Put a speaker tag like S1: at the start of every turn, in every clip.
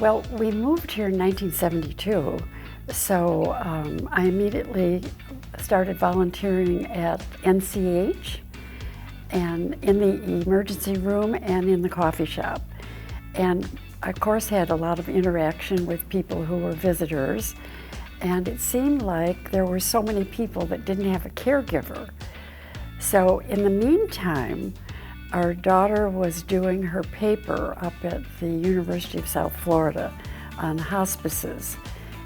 S1: Well, we moved here in 1972, so I immediately started volunteering at NCH and in the emergency room and in the coffee shop. And of course had a lot of interaction with people who were visitors, and it seemed like there were so many people that didn't have a caregiver. So in the meantime, our daughter was doing her paper up at the University of South Florida on hospices.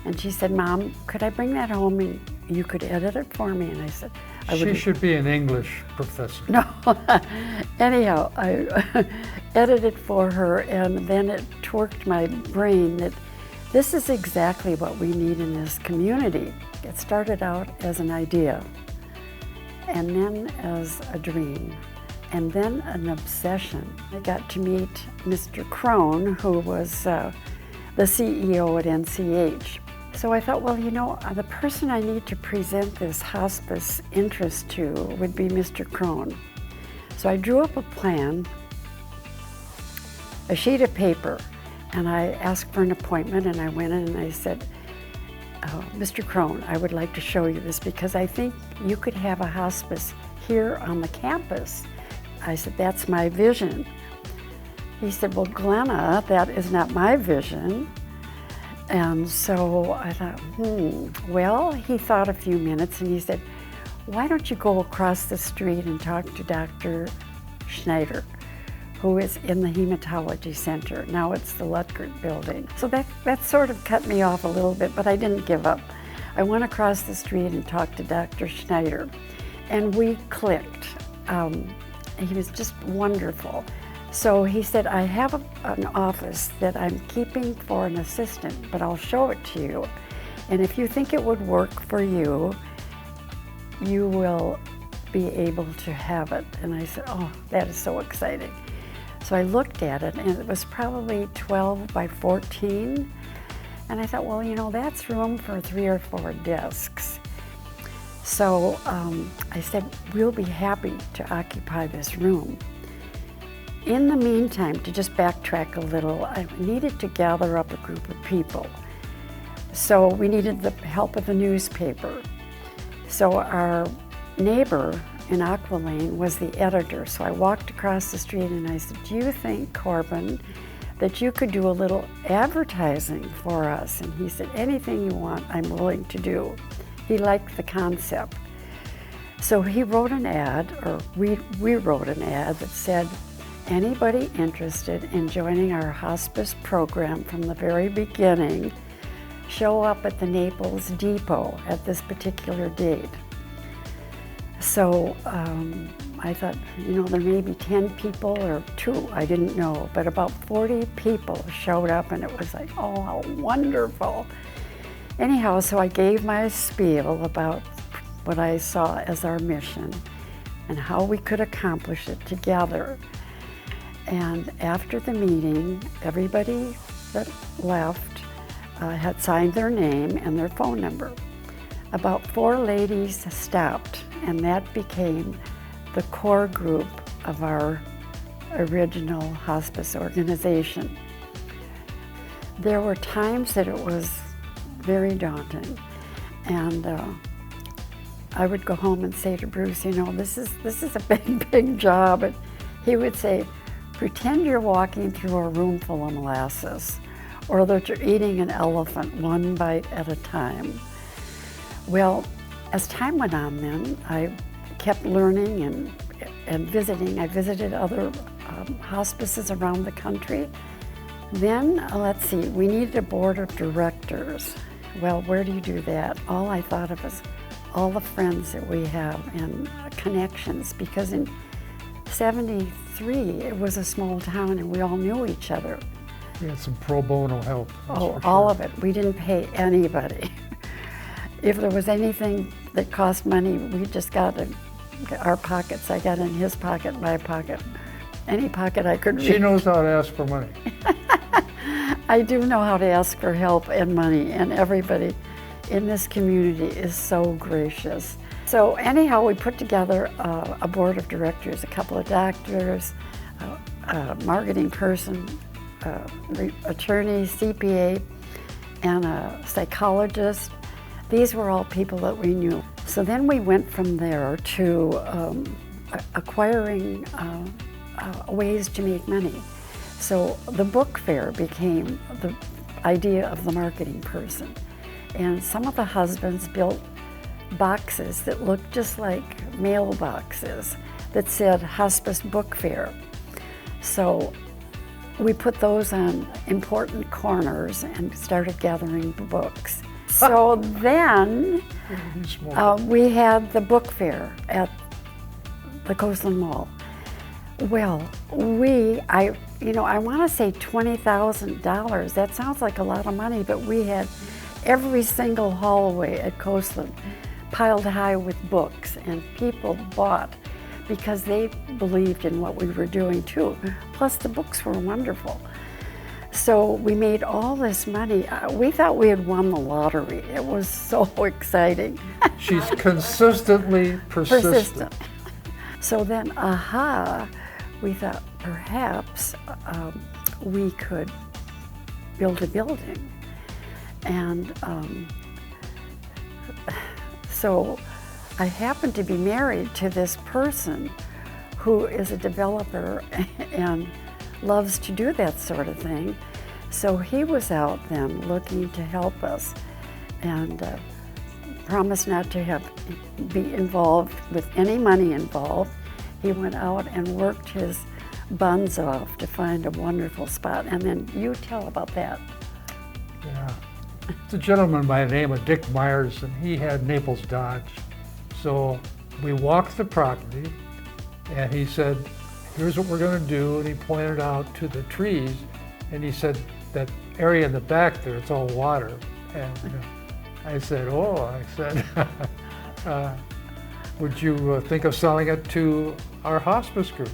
S1: And she said, "Mom, could I bring that home and you could edit it for me?" And I said,
S2: She should be an English professor.
S1: No. Anyhow, I edited for her, and then it twerked my brain that this is exactly what we need in this community. It started out as an idea, and then as a dream, and then an obsession. I got to meet Mr. Crone, who was the CEO at NCH. So I thought, well, you know, the person I need to present this hospice interest to would be Mr. Crone. So I drew up a plan, a sheet of paper, and I asked for an appointment, and I went in and I said, "Mr. Crone, I would like to show you this because I think you could have a hospice here on the campus." I said, "That's my vision." He said, "Well, Glenna, that is not my vision." And so I thought, well, he thought a few minutes and he said, "Why don't you go across the street and talk to Dr. Schneider, who is in the hematology center. Now it's the Lutgert building." So that sort of cut me off a little bit, but I didn't give up. I went across the street and talked to Dr. Schneider, and we clicked. He was just wonderful. So he said, "I have an office that I'm keeping for an assistant, but I'll show it to you. And if you think it would work for you, you will be able to have it." And I said, "Oh, that is so exciting." So I looked at it, and it was probably 12 by 14. And I thought, well, you know, that's room for 3 or 4 desks. So I said, "We'll be happy to occupy this room." In the meantime, to just backtrack a little, I needed to gather up a group of people. So we needed the help of the newspaper. So our neighbor in Aqualane was the editor. So I walked across the street and I said, "Do you think, Corbin, that you could do a little advertising for us?" And he said, "Anything you want, I'm willing to do." He liked the concept. So he wrote an ad, or we wrote an ad that said, "Anybody interested in joining our hospice program from the very beginning, show up at the Naples Depot at this particular date." So I thought, you know, there may be 10 people or 2, I didn't know, but about 40 people showed up, and it was like, oh, how wonderful. Anyhow, so I gave my spiel about what I saw as our mission and how we could accomplish it together. And after the meeting, everybody that left had signed their name and their phone number. About 4 ladies stopped, and that became the core group of our original hospice organization. There were times that it was very daunting, and I would go home and say to Bruce, you know, this is a big job. And he would say, "Pretend you're walking through a room full of molasses, or that you're eating an elephant one bite at a time." Well, as time went on then, I kept learning and visiting. I visited other hospices around the country. Then, let's see, we needed a board of directors. Well, where do you do that? All I thought of was all the friends that we have and connections, because in 73, it was a small town and we all knew each other.
S2: We had some pro bono help.
S1: Oh, all of it. We didn't pay anybody. If there was anything that cost money, we just got in our pockets. I got in his pocket, my pocket, any pocket I could reach.
S2: She knows how to ask for money.
S1: I do know how to ask for help and money, and everybody in this community is so gracious. So anyhow, we put together a board of directors, a couple of doctors, a marketing person, attorney, CPA, and a psychologist. These were all people that we knew. So then we went from there to acquiring ways to make money. So the book fair became the idea of the marketing person. And some of the husbands built boxes that looked just like mailboxes that said Hospice Book Fair. So we put those on important corners and started gathering books. So then we had the book fair at the Coastland Mall. Well, I want to say $20,000. That sounds like a lot of money, but we had every single hallway at Coastland piled high with books, and people bought because they believed in what we were doing too. Plus the books were wonderful. So we made all this money. We thought we had won the lottery. It was so exciting.
S2: She's consistently persistent.
S1: So then, we thought perhaps we could build a building. And so I happened to be married to this person who is a developer and loves to do that sort of thing. So he was out then looking to help us and promised not to be involved with any money involved. He went out and worked his buns off to find a wonderful spot. And then you tell about that.
S2: Yeah. It's a gentleman by the name of Dick Myers, and he had Naples Dodge. So we walked the property, and he said, here's what we're going to do. And he pointed out to the trees, and he said, that area in the back there, it's all water. And I said, would you think of selling it to our hospice group?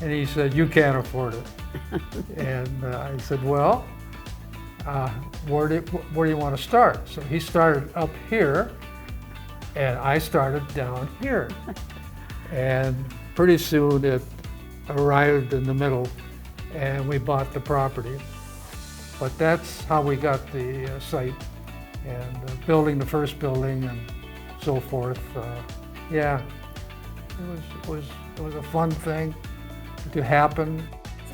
S2: And he said, you can't afford it. And I said, well, where do you want to start? So he started up here, and I started down here. And pretty soon it arrived in the middle, and we bought the property. But that's how we got the site and building the first building and so forth. Yeah, it was a fun thing to happen.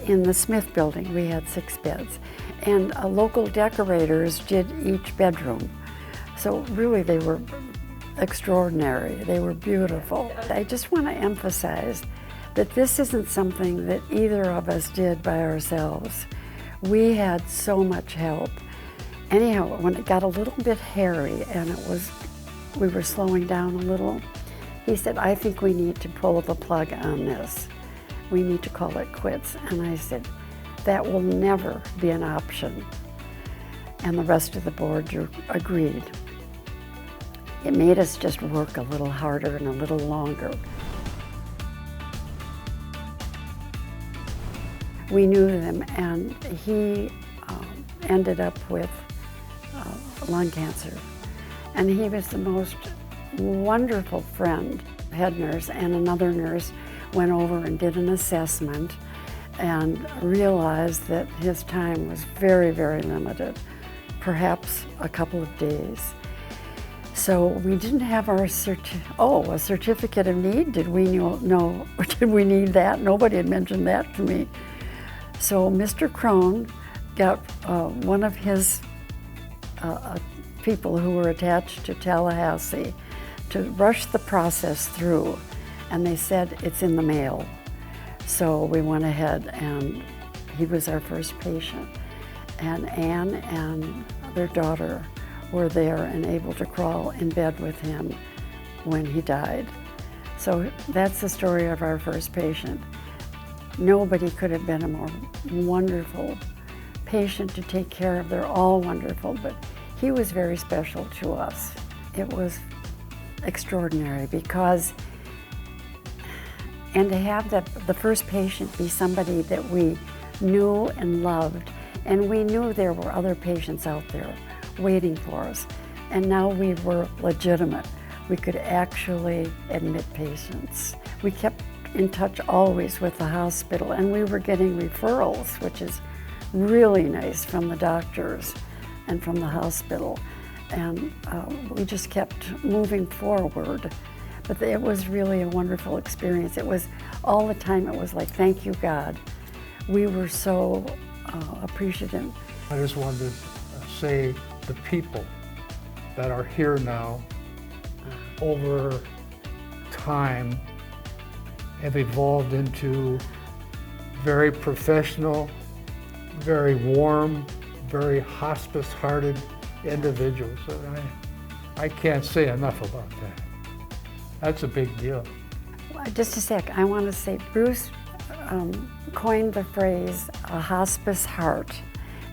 S1: In the Smith building, we had 6 beds, and local decorators did each bedroom. So really they were extraordinary. They were beautiful. I just want to emphasize that this isn't something that either of us did by ourselves. We had so much help. Anyhow, when it got a little bit hairy and we were slowing down a little, he said, I think we need to pull the plug on this. We need to call it quits. And I said, that will never be an option. And the rest of the board agreed. It made us just work a little harder and a little longer. We knew them, and he ended up with lung cancer. And he was the most wonderful friend. Head nurse and another nurse went over and did an assessment and realized that his time was very, very limited, perhaps a couple of days. So we didn't have our a certificate of need. Did we know? Did we need that? Nobody had mentioned that to me. So Mr. Crone got one of his people who were attached to Tallahassee to rush the process through, and they said it's in the mail. So we went ahead, and he was our first patient. And Anne and their daughter were there and able to crawl in bed with him when he died. So that's the story of our first patient. Nobody could have been a more wonderful patient to take care of. They're all wonderful, but he was very special to us. It was extraordinary because, and to have the first patient be somebody that we knew and loved, and we knew there were other patients out there waiting for us, and now we were legitimate. We could actually admit patients. We kept in touch always with the hospital, and we were getting referrals, which is really nice from the doctors and from the hospital. And we just kept moving forward. But it was really a wonderful experience. It was all the time, it was like, thank you, God. We were so appreciative.
S2: I just wanted to say the people that are here now over time have evolved into very professional, very warm, very hospice-hearted individuals. And I can't say enough about that. That's a big deal.
S1: Just a sec, I want to say Bruce coined the phrase a hospice heart,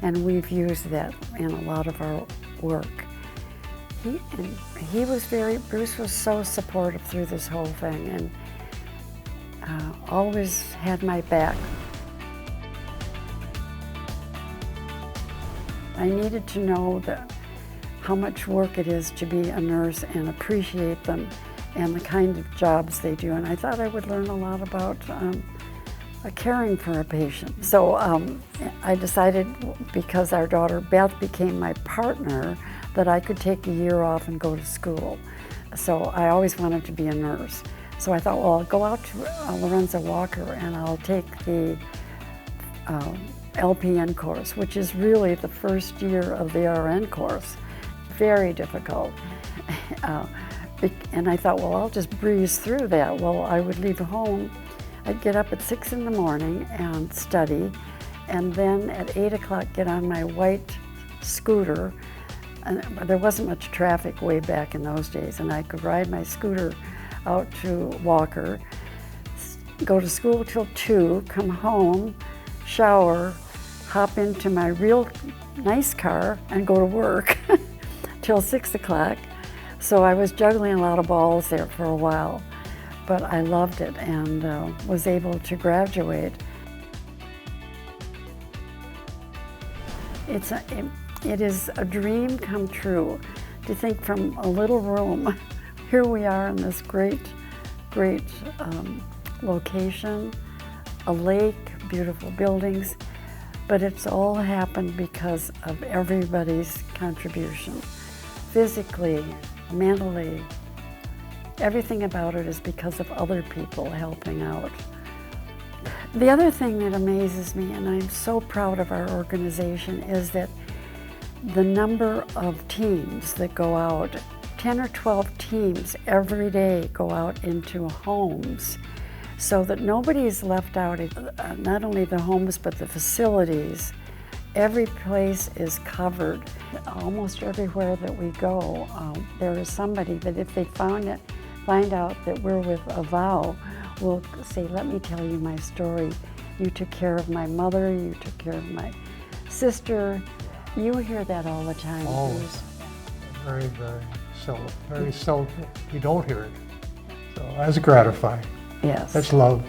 S1: and we've used that in a lot of our work. Bruce was so supportive through this whole thing, and always had my back. I needed to know how much work it is to be a nurse and appreciate them and the kind of jobs they do. And I thought I would learn a lot about caring for a patient. So I decided, because our daughter Beth became my partner, that I could take a year off and go to school. So I always wanted to be a nurse. So I thought, well, I'll go out to Lorenzo Walker and I'll take the LPN course, which is really the first year of the RN course. Very difficult. And I thought, well, I'll just breeze through that. Well, I would leave home. I'd get up at 6 in the morning and study, and then at 8 o'clock get on my white scooter. And there wasn't much traffic way back in those days, and I could ride my scooter out to Walker, go to school till 2, come home, shower, hop into my real nice car and go to work till 6 o'clock. So I was juggling a lot of balls there for a while, but I loved it and was able to graduate. It is a dream come true to think from a little room, here we are in this great location, a lake, beautiful buildings, but it's all happened because of everybody's contribution. Physically, mentally, everything about it is because of other people helping out. The other thing that amazes me, and I'm so proud of our organization, is that the number of teams that go out, 10 or 12 teams every day go out into homes so that nobody is left out, not only the homes but the facilities. Every place is covered. Almost everywhere that we go, there is somebody that if they find out that we're with Avow, will say, let me tell you my story. You took care of my mother, you took care of my sister. You hear that all the time.
S2: Always. Very, very seldom. Very seldom. You don't hear it. So that's gratifying.
S1: Yes.
S2: That's love.